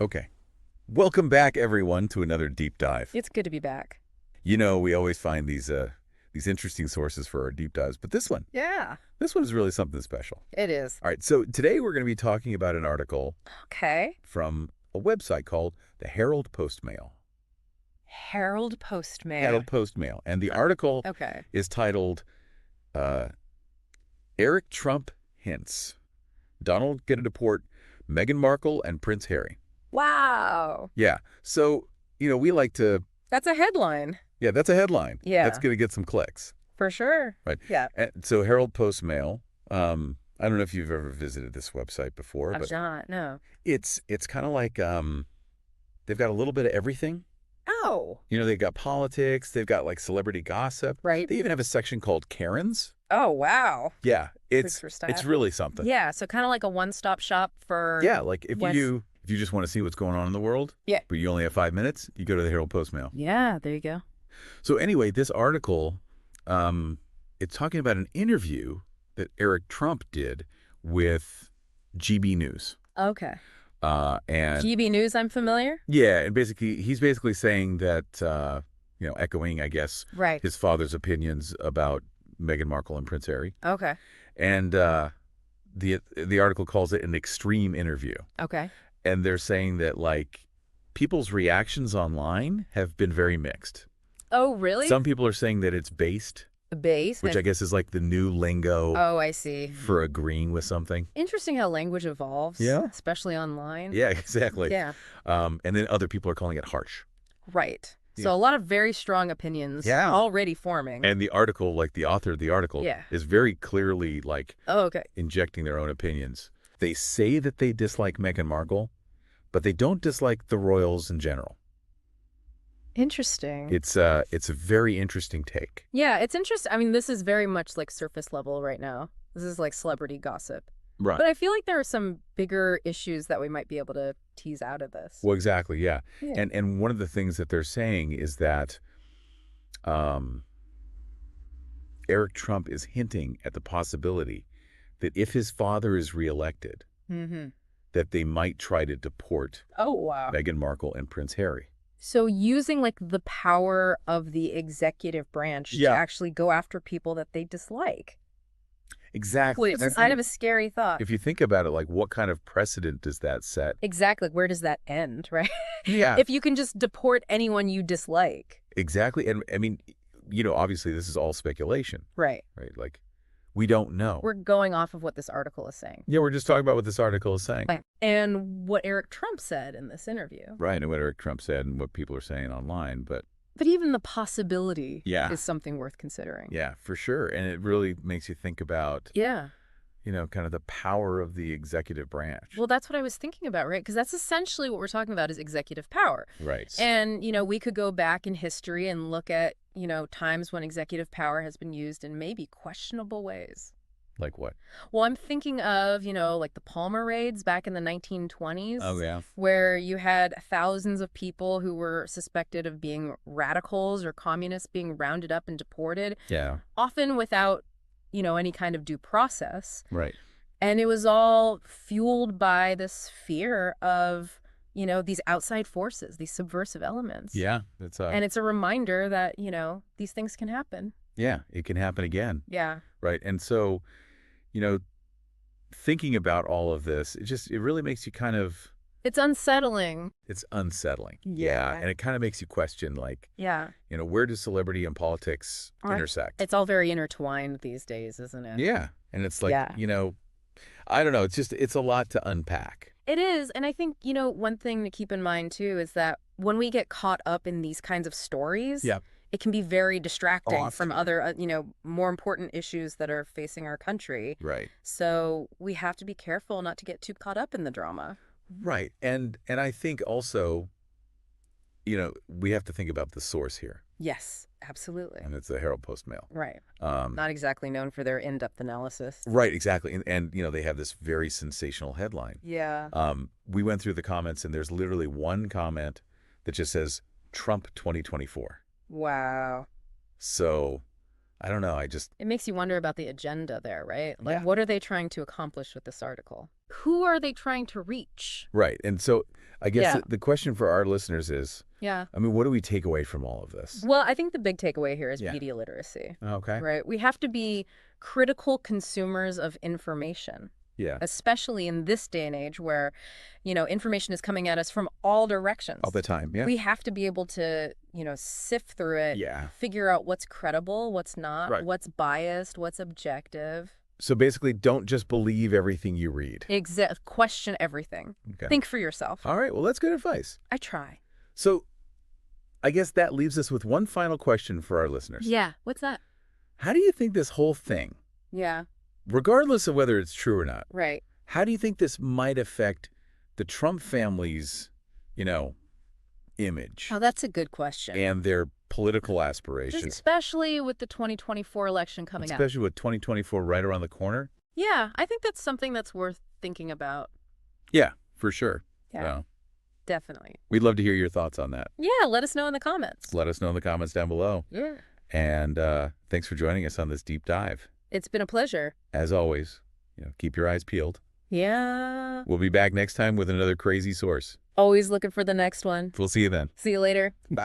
Okay. Welcome back, everyone, to another deep dive. It's good to be back. You know, we always find these interesting sources for our deep dives, but Yeah, this one is really something special. it is. All right, so today we're going to be talking about an article Okay. from a website called the Herald Post-Mail. Herald Postmail. Herald Post-Mail. And the article Okay. is titled, uh, Eric Trump Hints. Donald Gonna Deport Meghan Markle and Prince Harry. Wow. Yeah, so, we like to, That's a headline. yeah, that's a headline. Yeah. That's going to get some clicks. For sure. Right. Yeah. And so Herald Post-Mail, I don't know if you've ever visited this website before, I've but not, no. it's kind of like they've got a little bit of everything. Oh. They've got politics, they've got like celebrity gossip. Right. They even have a section called Karens. Oh, wow. Yeah, Food it's for staff. it's really something. Yeah, so kind of like a one-stop shop for... Yeah, like if West- you just want to see what's going on in the world, Yeah. but you only have 5 minutes, you go to the Herald Post-Mail. Yeah, there you go. So anyway, this article, it's talking about an interview that Eric Trump did with GB News. Okay. And GB News, I'm familiar? yeah, and he's basically saying that, echoing, I guess, Right. his father's opinions about Meghan Markle and Prince Harry. Okay. And the article calls it an extreme interview. Okay. And they're saying that, like, people's reactions online have been very mixed. Oh, really? Some people are saying that it's based, The base? which I guess is like the new lingo Oh, I see. for agreeing with something. Interesting how language evolves. Yeah. Especially online. Yeah, exactly. Yeah. And then other people are calling it harsh. Right. Yeah. So a lot of very strong opinions Yeah. already forming. And the article, like the author of the article, Yeah. is very clearly like Oh, okay. injecting their own opinions. They say that they dislike Meghan Markle, but they don't dislike the royals in general. Interesting. It's a very interesting take. Yeah, it's interesting. I mean, this is very much like surface level right now. This is like celebrity gossip. Right. But I feel like there are some bigger issues that we might be able to tease out of this. Well, exactly, yeah. Yeah. And one of the things that they're saying is that Eric Trump is hinting at the possibility that if his father is reelected, Mm-hmm. that they might try to deport Oh, wow. Meghan Markle and Prince Harry. So using like the power of the executive branch Yeah. to actually go after people that they dislike. Exactly. Which is kind of a scary thought. If you think about it, like, what kind of precedent does that set? Exactly. Where does that end, right? Yeah. If you can just deport anyone you dislike. Exactly. And I mean, obviously this is all speculation, Right. right? Like, we don't know. We're going off of what this article is saying. Yeah, we're just talking about what this article is saying. And what Eric Trump said in this interview. Right, and what Eric Trump said and what people are saying online. But even the possibility Yeah. is something worth considering. yeah, for sure. And it really makes you think about, Yeah. kind of the power of the executive branch. Well, that's what I was thinking about, right? Because that's essentially what we're talking about is executive power. Right. And, we could go back in history and look at, times when executive power has been used in maybe questionable ways. Like what? Well, I'm thinking of, like the Palmer raids back in the 1920s. Oh, yeah. Where you had thousands of people who were suspected of being radicals or communists being rounded up and deported, Yeah. often without, any kind of due process. Right. And it was all fueled by this fear of, these outside forces, these subversive elements. Yeah. That's And it's a reminder that, these things can happen. yeah, it can happen again. Yeah. Right. And so, thinking about all of this, it really makes you kind of, It's unsettling. it's unsettling. Yeah. And it kind of makes you question, like, Yeah. where do celebrity and politics Right. intersect? It's all very intertwined these days, isn't it? Yeah. And it's like, Yeah. I don't know. It's a lot to unpack. It is. And I think, one thing to keep in mind, too, is that when we get caught up in these kinds of stories, Yeah. it can be very distracting Often. from other, more important issues that are facing our country. Right. So we have to be careful not to get too caught up in the drama. Right. And I think also, we have to think about the source here. Yes, absolutely. And it's the Herald Post-Mail. Right. Um, Not exactly known for their in-depth analysis. right, exactly. And they have this very sensational headline. Yeah. We went through the comments, and there's literally one comment that just says, Trump 2024. Wow. So I don't know. It makes you wonder about the agenda there, right? Like, Yeah. what are they trying to accomplish with this article? Who are they trying to reach? Right. And so I guess Yeah. the question for our listeners is, Yeah. I mean, what do we take away from all of this? Well, I think the big takeaway here is Yeah. media literacy, Okay. right? We have to be critical consumers of information, Yeah. especially in this day and age where, information is coming at us from all directions. All the time. Yeah. We have to be able to, sift through it, Yeah. figure out what's credible, what's not, Right. what's biased, what's objective. So basically, don't just believe everything you read. Question everything. Okay. Think for yourself. All right. Well, that's good advice. I try. So I guess that leaves us with one final question for our listeners. Yeah. What's that? How do you think this whole thing, Yeah. regardless of whether it's true or not, Right. how do you think this might affect the Trump family's, image Oh, that's a good question. and their political Just aspirations, especially with the 2024 election coming up. especially with 2024 right around the corner? Yeah, I think that's something that's worth thinking about. Yeah, for sure. Yeah, So definitely. we'd love to hear your thoughts on that. Yeah, let us know in the comments. Let us know in the comments down below. Yeah. And thanks for joining us on this deep dive. It's been a pleasure. As always, keep your eyes peeled. Yeah. We'll be back next time with another crazy source. Always looking for the next one. We'll see you then. See you later. Bye.